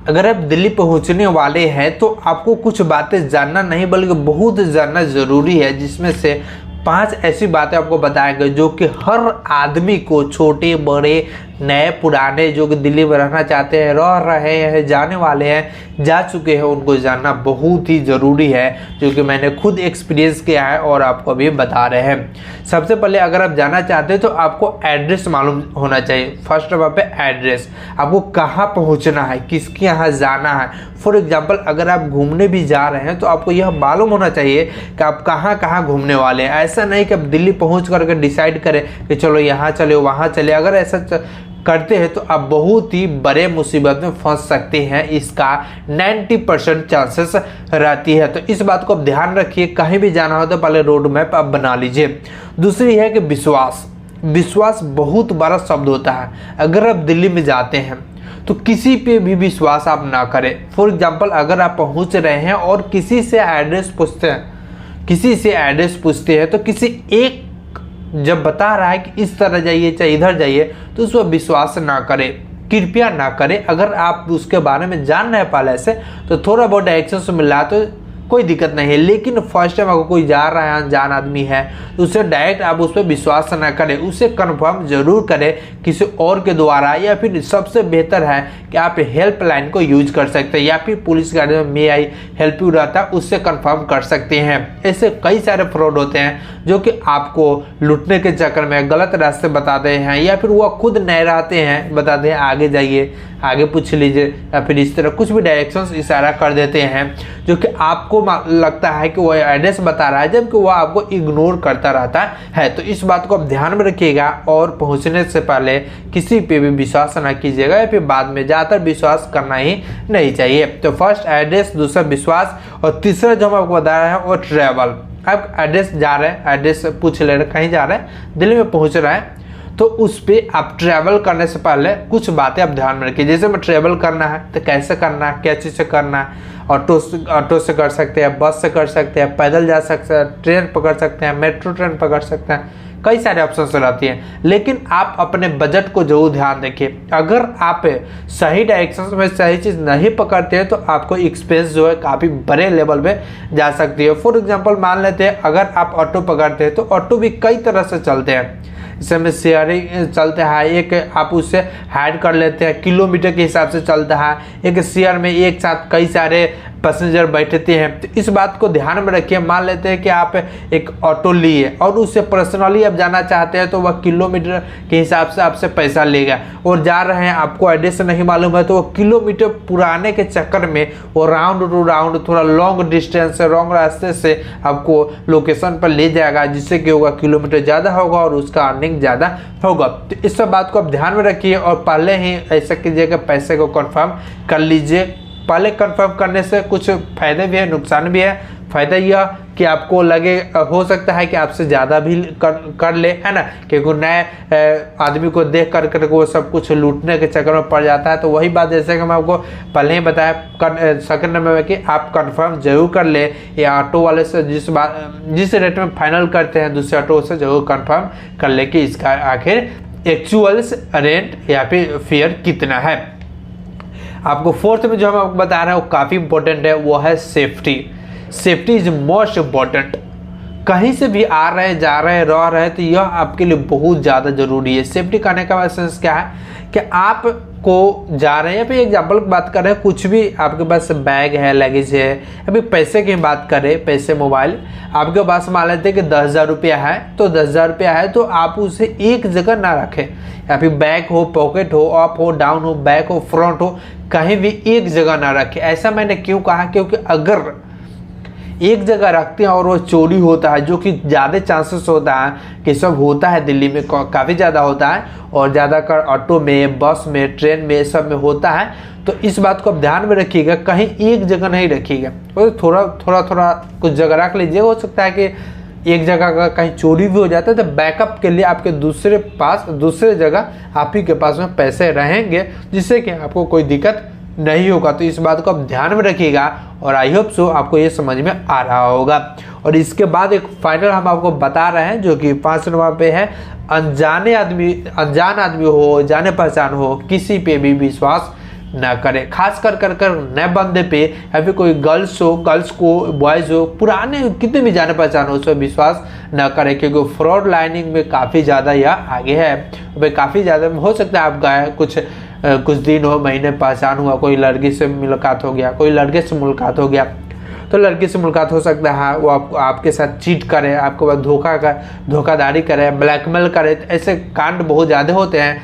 अगर आप दिल्ली पहुंचने वाले हैं तो आपको कुछ बातें जानना नहीं बल्कि बहुत जानना ज़रूरी है, जिसमें से 5 ऐसी बातें आपको बताया गया जो कि हर आदमी को, छोटे बड़े नए पुराने, जो कि दिल्ली में रहना चाहते हैं, रह रहे हैं, जाने वाले हैं, जा चुके हैं, उनको जानना बहुत ही ज़रूरी है, जो कि मैंने खुद एक्सपीरियंस किया है और आपको अभी बता रहे हैं। सबसे पहले अगर आप जाना चाहते हैं तो आपको एड्रेस मालूम होना चाहिए। फर्स्ट ऑफ पे एड्रेस, आपको कहाँ पहुँचना है, किसके यहाँ जाना है। फॉर एग्जाम्पल अगर आप घूमने भी जा रहे हैं तो आपको यह मालूम होना चाहिए कि आप कहाँ कहाँ घूमने वाले हैं। ऐसा नहीं कि आप दिल्ली पहुँच करके डिसाइड करें कि चलो यहाँ चले वहाँ चले। अगर ऐसा करते हैं तो आप बहुत ही बड़े मुसीबत में फंस सकते हैं, इसका 90% चांसेस रहती है। तो इस बात को आप ध्यान रखिए, कहीं भी जाना हो तो पहले रोड मैप आप बना लीजिए। दूसरी है कि विश्वास। विश्वास बहुत बड़ा शब्द होता है। अगर आप दिल्ली में जाते हैं तो किसी पे भी विश्वास आप ना करें। फॉर एग्जाम्पल अगर आप पहुंच रहे हैं और किसी से एड्रेस पूछते हैं तो किसी एक जब बता रहा है कि इस तरह जाइए चाहे इधर जाइए तो उस पर विश्वास ना करें, कृपया ना करें। अगर आप उसके बारे में जान रहे हैं पहले से तो थोड़ा बहुत डायरेक्शन से मिला तो कोई दिक्कत नहीं है, लेकिन फर्स्ट टाइम अगर कोई जा रहा है, अनजान आदमी है, तो उससे डायरेक्ट आप उस पर विश्वास ना करें, उसे कंफर्म जरूर करें किसी और के द्वारा, या फिर सबसे बेहतर है कि आप हेल्पलाइन को यूज कर सकते हैं, या फिर पुलिस गाड़ी में मे आई हेल्प यू रहता है, उससे कंफर्म कर सकते हैं। ऐसे कई सारे फ्रॉड होते हैं जो कि आपको लूटने के चक्कर में गलत रास्ते बताते हैं, या फिर वह खुद नए रहते हैं, बताते हैं आगे जाइए, आगे पूछ लीजिए, या फिर इस तरह कुछ भी डायरेक्शंस इशारा कर देते हैं जो कि आपको लगता है कि वो एड्रेस बता रहा है, जबकि वो आपको इग्नोर करता रहता है। तो इस बात को आप ध्यान में रखिएगा और पहुंचने से पहले किसी पे भी विश्वास ना कीजिएगा, या फिर बाद में ज़्यादातर विश्वास करना ही नहीं चाहिए। तो फर्स्ट एड्रेस, दूसरा विश्वास, और तीसरा जो हम आपको बता रहे हैं वो ट्रैवल। आप एड्रेस जा रहे हैं, एड्रेस पूछ ले रहे हैं, कहीं जा रहे हैं, दिल्ली में पहुंच रहे हैं, तो उस पर आप ट्रैवल करने से पहले कुछ बातें आप ध्यान में रखिए। जैसे में ट्रैवल करना है तो कैसे करना है, क्या चीज़ से करना है। ऑटो से कर सकते हैं, बस से कर सकते हैं, पैदल जा सकते हैं, ट्रेन पकड़ सकते हैं, मेट्रो ट्रेन पकड़ सकते हैं, कई सारे ऑप्शन रहती हैं। लेकिन आप अपने बजट को जरूर ध्यान रखिए। अगर आप सही डायरेक्शन में सही चीज़ नहीं पकड़ते हैं तो आपको एक्सपेंस जो है काफ़ी बड़े लेवल पे जा सकती है। फॉर एग्जांपल मान लेते हैं अगर आप ऑटो पकड़ते हैं तो ऑटो भी कई तरह से चलते हैं। इसमें शेयरिंग चलता है, एक आप उससे हायर कर लेते हैं, किलोमीटर के हिसाब से चलता है, एक शेयर में एक साथ कई सारे पैसेंजर बैठते हैं। तो इस बात को ध्यान में रखिए। मान लेते हैं कि आप एक ऑटो लिए और उससे पर्सनली आप जाना चाहते हैं तो वह किलोमीटर के हिसाब से आपसे पैसा लेगा, और जा रहे हैं आपको एड्रेस नहीं मालूम है तो वो किलोमीटर पुराने के चक्कर में वो राउंड टू राउंड थोड़ा लॉन्ग डिस्टेंस से, लॉन्ग रास्ते से आपको लोकेशन पर ले जाएगा, जिससे कि होगा किलोमीटर ज़्यादा होगा और उसका अर्निंग ज़्यादा होगा। तो इस सब बात को आप ध्यान में रखिए और पहले ही ऐसा कीजिएगा, पैसे को कंफर्म कर लीजिए। पहले कंफर्म करने से कुछ फायदे भी है, नुकसान भी है। फायदा यह कि आपको लगे, हो सकता है कि आपसे ज़्यादा भी कर ले, है ना, क्योंकि नए आदमी को देख कर वो सब कुछ लूटने के चक्कर में पड़ जाता है। तो वही बात जैसे कि मैं आपको पहले ही बताया सेकंड नंबर में कि आप कंफर्म जरूर कर ले, या ऑटो वाले से जिस रेट में फाइनल करते हैं दूसरे ऑटो से जरूर कंफर्म कर ले कि इसका आखिर एक्चुअल रेंट या फिर फेयर कितना है। आपको फोर्थ में जो हम आपको बता रहे हैं वो काफ़ी इंपॉर्टेंट है, वो है safety. Safety is most important. कहीं से भी आ रहे हैं, जा रहे हैं, रह रहे हैं तो यह आपके लिए बहुत ज़्यादा ज़रूरी है। सेफ्टी करने का सेंस क्या है कि आप को जा रहे हैं, या फिर एग्जाम्पल की बात कर रहे हैं, कुछ भी आपके पास बैग है, लगेज है, अभी पैसे की बात करें, पैसे मोबाइल आपके पास मान लेते हैं कि 10,000 रुपया है, तो 10,000 रुपया है तो आप उसे एक जगह ना रखें, या फिर बैग हो, पॉकेट हो, अप हो, डाउन हो, बैक हो, फ्रंट हो, कहीं भी एक जगह ना रखें। ऐसा मैंने क्यों कहा, क्योंकि अगर एक जगह रखते हैं और वो चोरी होता है, जो कि ज़्यादा चांसेस होता है कि सब होता है, दिल्ली में काफ़ी ज़्यादा होता है, और ज़्यादातर ऑटो में, बस में, ट्रेन में, सब में होता है। तो इस बात को आप ध्यान में रखिएगा, कहीं एक जगह नहीं रखिएगा, तो थोड़ा कुछ जगह रख लीजिए। हो सकता है कि एक जगह का कहीं चोरी भी हो जाता है तो बैकअप के लिए आपके दूसरे जगह आप ही के पास में पैसे रहेंगे, जिससे कि आपको कोई दिक्कत नहीं होगा। तो इस बात को आप ध्यान में रखिएगा और आई होप सो आपको ये समझ में आ रहा होगा। और इसके बाद एक फाइनल हम आपको बता रहे हैं जो कि 5 नंबर पे है, अनजान आदमी हो, जाने पहचान हो, किसी पे भी विश्वास ना करें। खास कर नए बंदे पे या फिर कोई गर्ल्स को बॉयज़ हो, पुराने कितने भी जाने पहचान हो, उस पर विश्वास ना करें, क्योंकि फ्रॉड लाइनिंग में काफ़ी ज़्यादा यह आगे है। भाई काफ़ी ज़्यादा हो सकता है आप गए कुछ दिन हो, महीने पहचान हुआ, कोई लड़की से मुलाकात हो गया, कोई लड़के से मुलाकात हो गया, तो लड़की से मुलाकात हो सकता है वो आपके साथ चीट करे, आपके बाद धोखाधड़ी करे, ब्लैकमेल करे। ऐसे कांड बहुत ज़्यादा होते हैं।